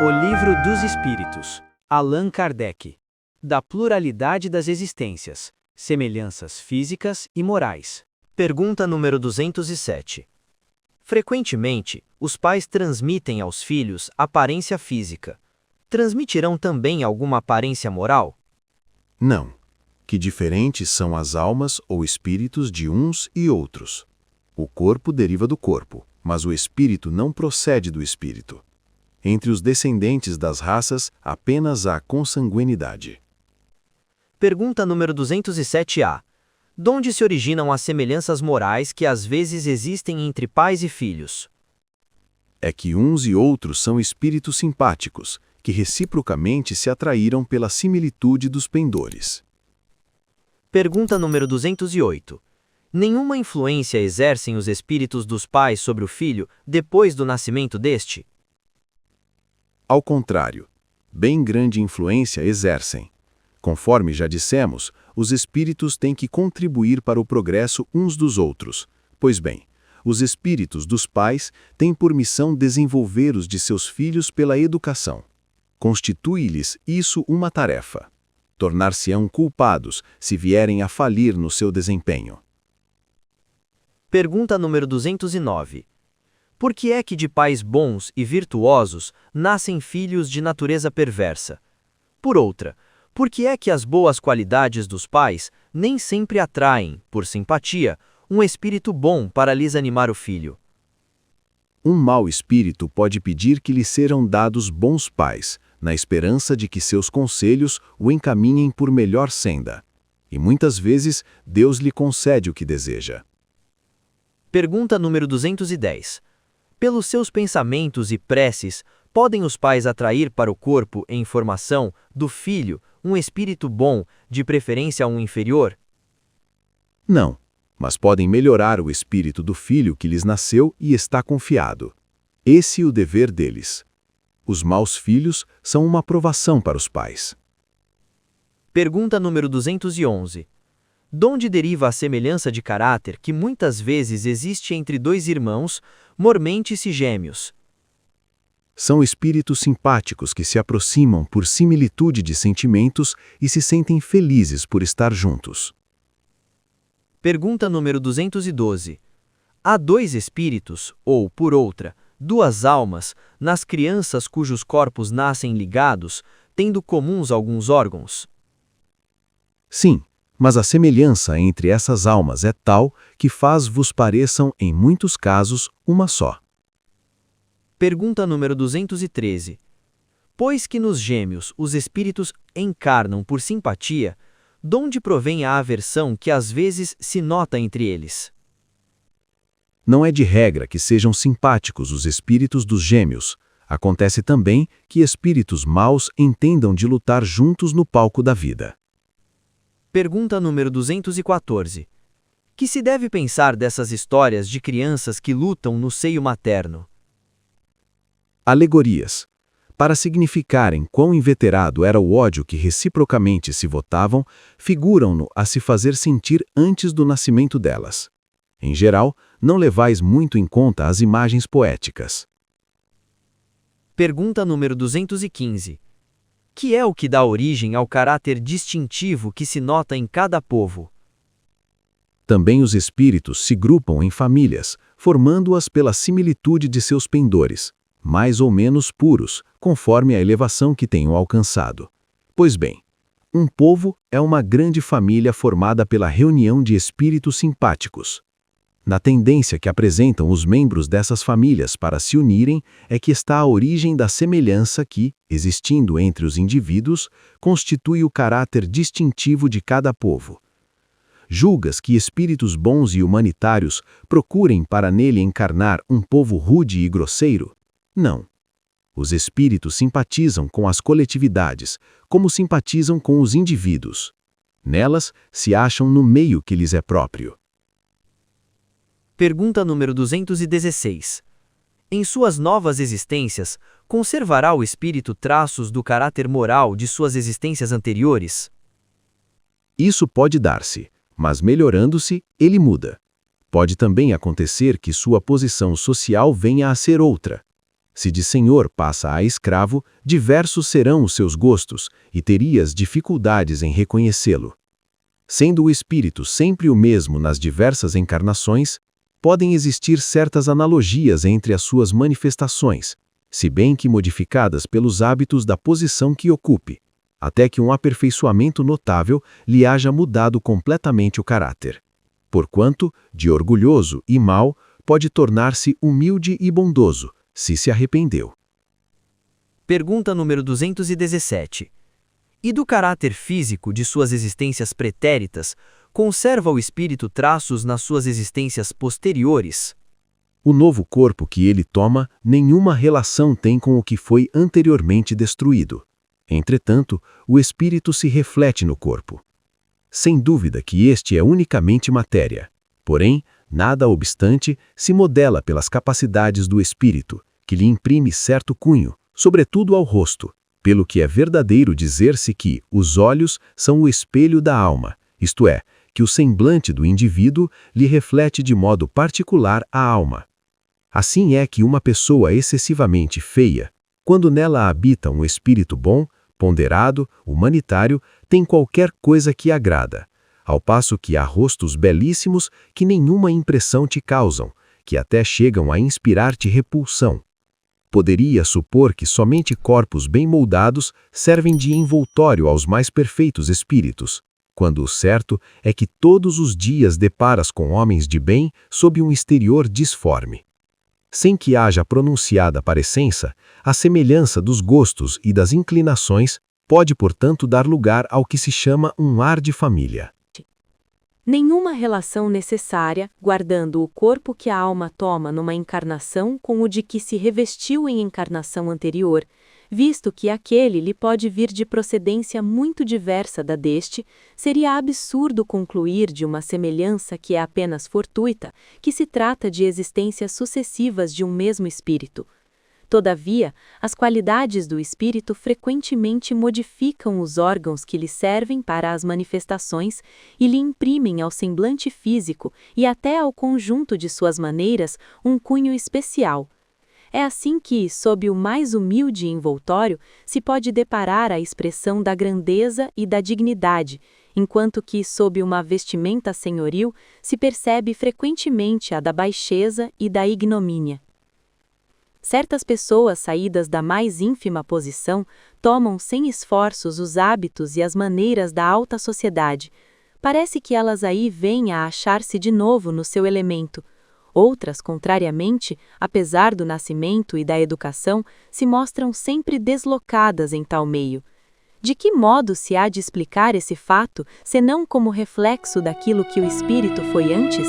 O Livro dos Espíritos, Allan Kardec. Da pluralidade das existências, semelhanças físicas e morais. Pergunta número 207. Frequentemente, os pais transmitem aos filhos aparência física. Transmitirão também alguma aparência moral? Não. Que diferentes são as almas ou espíritos de uns e outros. O corpo deriva do corpo, mas o espírito não procede do espírito. Entre os descendentes das raças, apenas há consanguinidade. Pergunta número 207A. Donde se originam as semelhanças morais que às vezes existem entre pais e filhos? É que uns e outros são espíritos simpáticos, que reciprocamente se atraíram pela similitude dos pendores. Pergunta número 208. Nenhuma influência exercem os espíritos dos pais sobre o filho depois do nascimento deste? Ao contrário, bem grande influência exercem. Conforme já dissemos, os espíritos têm que contribuir para o progresso uns dos outros. Pois bem, os espíritos dos pais têm por missão desenvolver os de seus filhos pela educação. Constitui-lhes isso uma tarefa. Tornar-se-ão culpados se vierem a falir no seu desempenho. Pergunta número 209. Por que é que de pais bons e virtuosos nascem filhos de natureza perversa? Por outra, por que é que as boas qualidades dos pais nem sempre atraem, por simpatia, um espírito bom para lhes animar o filho? Um mau espírito pode pedir que lhe sejam dados bons pais, na esperança de que seus conselhos o encaminhem por melhor senda. E muitas vezes Deus lhe concede o que deseja. Pergunta número 210. Pelos seus pensamentos e preces, podem os pais atrair para o corpo em formação do filho um espírito bom, de preferência um inferior? Não, mas podem melhorar o espírito do filho que lhes nasceu e está confiado. Esse é o dever deles. Os maus filhos são uma provação para os pais. Pergunta número 211. Donde deriva a semelhança de caráter que muitas vezes existe entre dois irmãos, mormente gêmeos? São espíritos simpáticos que se aproximam por similitude de sentimentos e se sentem felizes por estar juntos. Pergunta número 212. Há dois espíritos, ou, por outra, duas almas, nas crianças cujos corpos nascem ligados, tendo comuns alguns órgãos? Sim, mas a semelhança entre essas almas é tal que faz-vos pareçam, em muitos casos, uma só. Pergunta número 213. Pois que nos gêmeos os espíritos encarnam por simpatia, donde provém a aversão que às vezes se nota entre eles? Não é de regra que sejam simpáticos os espíritos dos gêmeos. Acontece também que espíritos maus entendam de lutar juntos no palco da vida. Pergunta número 214. Que se deve pensar dessas histórias de crianças que lutam no seio materno? Alegorias. Para significarem quão inveterado era o ódio que reciprocamente se votavam, figuram-no a se fazer sentir antes do nascimento delas. Em geral, não levais muito em conta as imagens poéticas. Pergunta número 215. Que é o que dá origem ao caráter distintivo que se nota em cada povo? Também os espíritos se grupam em famílias, formando-as pela similitude de seus pendores, mais ou menos puros, conforme a elevação que tenham alcançado. Pois bem, um povo é uma grande família formada pela reunião de espíritos simpáticos. Na tendência que apresentam os membros dessas famílias para se unirem é que está a origem da semelhança que, existindo entre os indivíduos, constitui o caráter distintivo de cada povo. Julgas que espíritos bons e humanitários procurem para nele encarnar um povo rude e grosseiro? Não. Os espíritos simpatizam com as coletividades, como simpatizam com os indivíduos. Nelas se acham no meio que lhes é próprio. Pergunta número 216. Em suas novas existências, conservará o espírito traços do caráter moral de suas existências anteriores? Isso pode dar-se, mas melhorando-se, ele muda. Pode também acontecer que sua posição social venha a ser outra. Se de senhor passa a escravo, diversos serão os seus gostos, e terias dificuldades em reconhecê-lo. Sendo o espírito sempre o mesmo nas diversas encarnações, podem existir certas analogias entre as suas manifestações, se bem que modificadas pelos hábitos da posição que ocupe, até que um aperfeiçoamento notável lhe haja mudado completamente o caráter. Porquanto, de orgulhoso e mau, pode tornar-se humilde e bondoso, se arrependeu. Pergunta número 217. E do caráter físico de suas existências pretéritas, conserva o espírito traços nas suas existências posteriores? O novo corpo que ele toma nenhuma relação tem com o que foi anteriormente destruído. Entretanto, o espírito se reflete no corpo. Sem dúvida que este é unicamente matéria. Porém, nada obstante, se modela pelas capacidades do espírito, que lhe imprime certo cunho, sobretudo ao rosto, pelo que é verdadeiro dizer-se que os olhos são o espelho da alma, isto é, que o semblante do indivíduo lhe reflete de modo particular a alma. Assim é que uma pessoa excessivamente feia, quando nela habita um espírito bom, ponderado, humanitário, tem qualquer coisa que agrada, ao passo que há rostos belíssimos que nenhuma impressão te causam, que até chegam a inspirar-te repulsão. Poderia supor que somente corpos bem moldados servem de envoltório aos mais perfeitos espíritos, quando o certo é que todos os dias deparas com homens de bem sob um exterior disforme. Sem que haja pronunciada parecença, a semelhança dos gostos e das inclinações pode, portanto, dar lugar ao que se chama um ar de família. Nenhuma relação necessária, guardando o corpo que a alma toma numa encarnação com o de que se revestiu em encarnação anterior, visto que aquele lhe pode vir de procedência muito diversa da deste, seria absurdo concluir de uma semelhança que é apenas fortuita, que se trata de existências sucessivas de um mesmo espírito. Todavia, as qualidades do espírito frequentemente modificam os órgãos que lhe servem para as manifestações e lhe imprimem ao semblante físico e até ao conjunto de suas maneiras um cunho especial. É assim que, sob o mais humilde envoltório, se pode deparar a expressão da grandeza e da dignidade, enquanto que, sob uma vestimenta senhoril, se percebe frequentemente a da baixeza e da ignomínia. Certas pessoas saídas da mais ínfima posição tomam sem esforços os hábitos e as maneiras da alta sociedade. Parece que elas aí vêm a achar-se de novo no seu elemento. Outras, contrariamente, apesar do nascimento e da educação, se mostram sempre deslocadas em tal meio. De que modo se há de explicar esse fato, senão como reflexo daquilo que o espírito foi antes?